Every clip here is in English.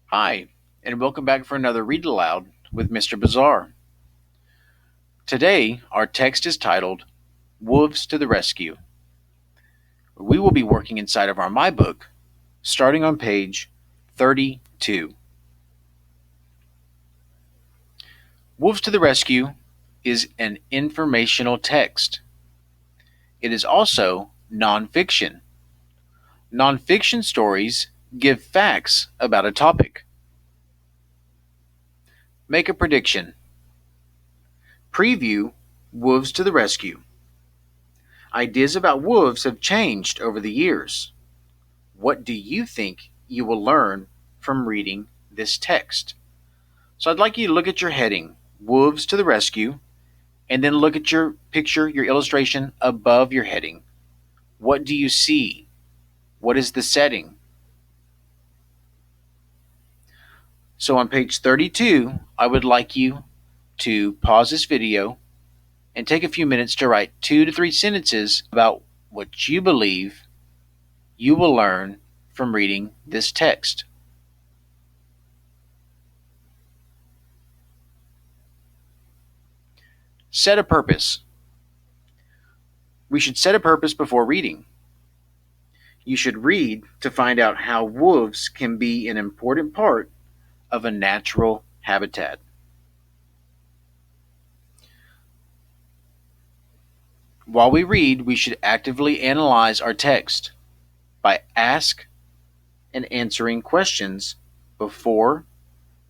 Hi, and welcome back for another Read Aloud with Mr. Bazaar. Today, our text is titled Wolves to the Rescue. We will be working inside of our My Book, starting on page 32. Wolves to the Rescue is an informational text. It is also nonfiction. Nonfiction stories give facts about a topic. Make a prediction. Preview Wolves to the Rescue. Ideas about wolves have changed over the years. What do you think you will learn from reading this text? So I'd like you to look at your heading, Wolves to the Rescue, and then look at your picture, your illustration above your heading. What do you see? What is the setting? So on page 32, I would like you to pause this video and take a few minutes to write 2 to 3 sentences about what you believe you will learn from reading this text. Set a purpose. We should set a purpose before reading. You should read to find out how wolves can be an important part of a natural habitat. While we read, we should actively analyze our text by ask and answering questions before,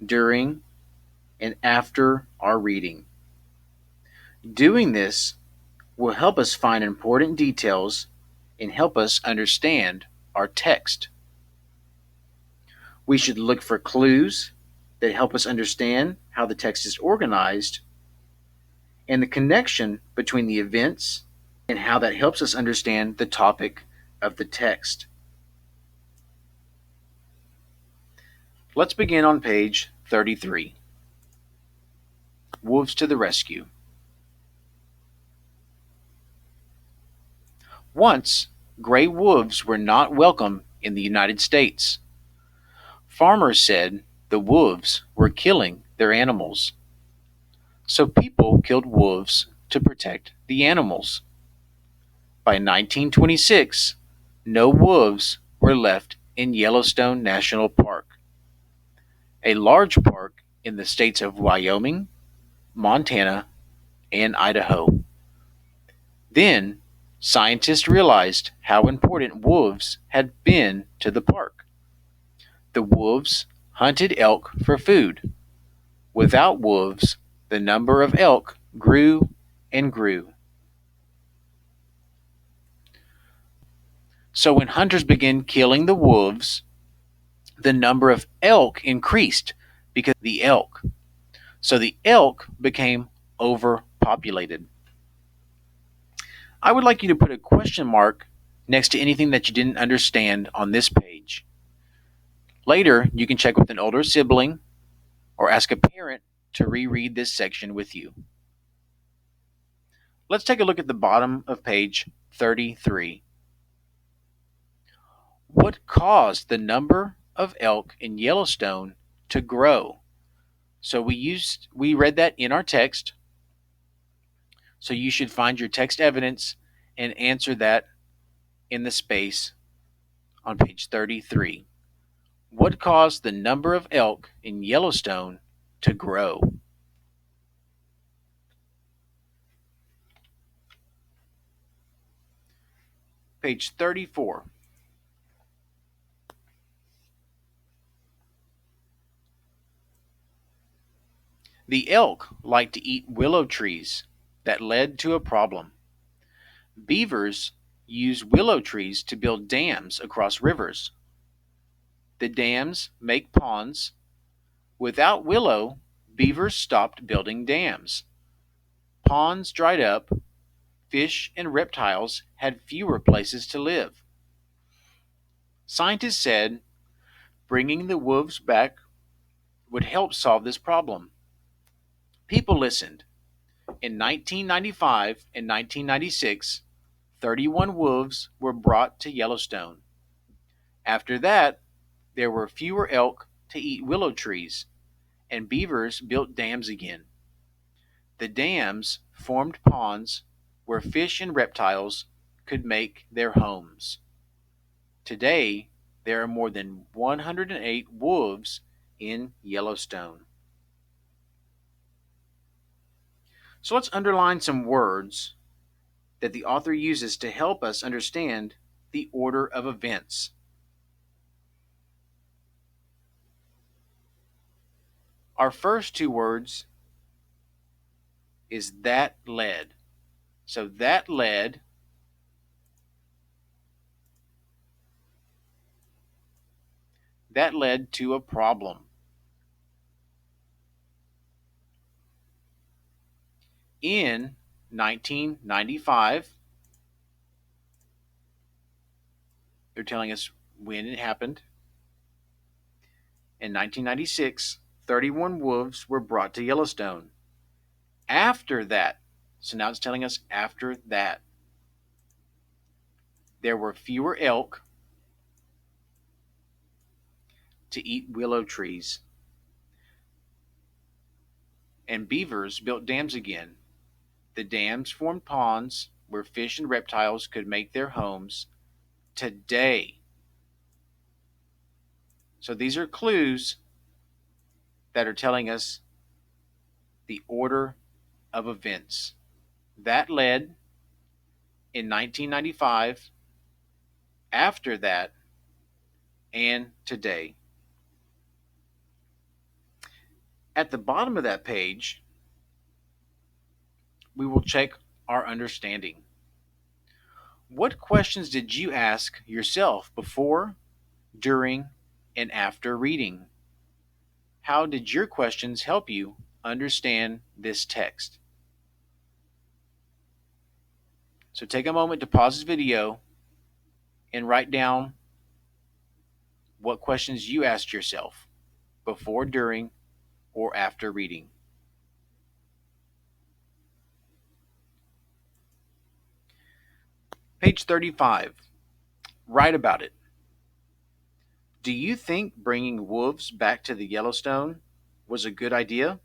during, and after our reading. Doing this will help us find important details and help us understand our text. We should look for clues that help us understand how the text is organized and the connection between the events and how that helps us understand the topic of the text. Let's begin on page 33. Wolves to the Rescue. Once, gray wolves were not welcome in the United States. Farmers said the wolves were killing their animals. So people killed wolves to protect the animals. By 1926, no wolves were left in Yellowstone National Park, a large park in the states of Wyoming, Montana, and Idaho. Then, scientists realized how important wolves had been to the park. The wolves hunted elk for food. Without wolves, the number of elk grew and grew. So when hunters began killing the wolves, the number of elk increased because of the elk. So the elk became overpopulated. I would like you to put a question mark next to anything that you didn't understand on this page. Later, you can check with an older sibling or ask a parent to reread this section with you. Let's take a look at the bottom of page 33. What caused the number of elk in Yellowstone to grow? So we read that in our text. So you should find your text evidence and answer that in the space on page 33. What caused the number of elk in Yellowstone to grow? Page 34. The elk liked to eat willow trees. That led to a problem. Beavers use willow trees to build dams across rivers. The dams make ponds. Without willow, beavers stopped building dams. Ponds dried up. Fish and reptiles had fewer places to live. Scientists said bringing the wolves back would help solve this problem. People listened. In 1995 and 1996, 31 wolves were brought to Yellowstone. After that, there were fewer elk to eat willow trees, and beavers built dams again. The dams formed ponds where fish and reptiles could make their homes. Today, there are more than 108 wolves in Yellowstone. So let's underline some words that the author uses to help us understand the order of events. Our first two words is that led. So that led to a problem. In 1995, they're telling us when it happened. In 1996, 31 wolves were brought to Yellowstone. After that, so now it's telling us after that, there were fewer elk to eat willow trees, and beavers built dams again. The dams formed ponds where fish and reptiles could make their homes. Today, so these are clues that are telling us the order of events. That led in 1995, after that, and today. At the bottom of that page, we will check our understanding. What questions did you ask yourself before, during, and after reading? How did your questions help you understand this text? So take a moment to pause this video and write down what questions you asked yourself before, during, or after reading. Page 35. Write about it. Do you think bringing wolves back to the Yellowstone was a good idea?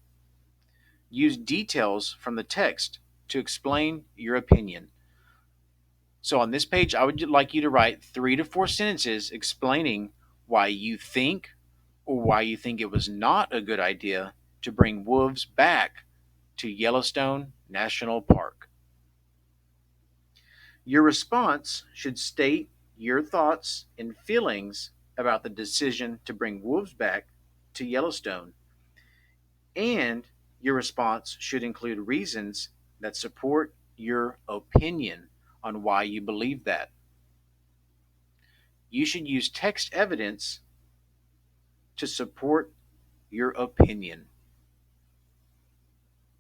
Use details from the text to explain your opinion. So on this page, I would like you to write 3 to 4 sentences explaining why you think or why you think it was not a good idea to bring wolves back to Yellowstone National Park. Your response should state your thoughts and feelings about the decision to bring wolves back to Yellowstone, and your response should include reasons that support your opinion on why you believe that. You should use text evidence to support your opinion.